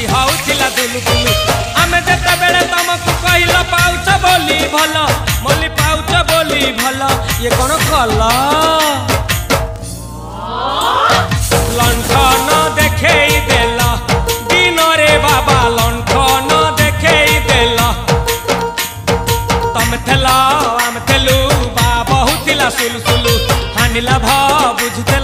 छाती हाउला दुलु दुलु आमे जेते बेले तुमको कहल पाउच बोली भल मोली पाउच बोली भल ये कौन कल लंठन देखे देला दिन रे बाबा लंठन देखे देला तम थेला आम थेलु बा बहुतिला सुलु सुलु हानिला भा बुझते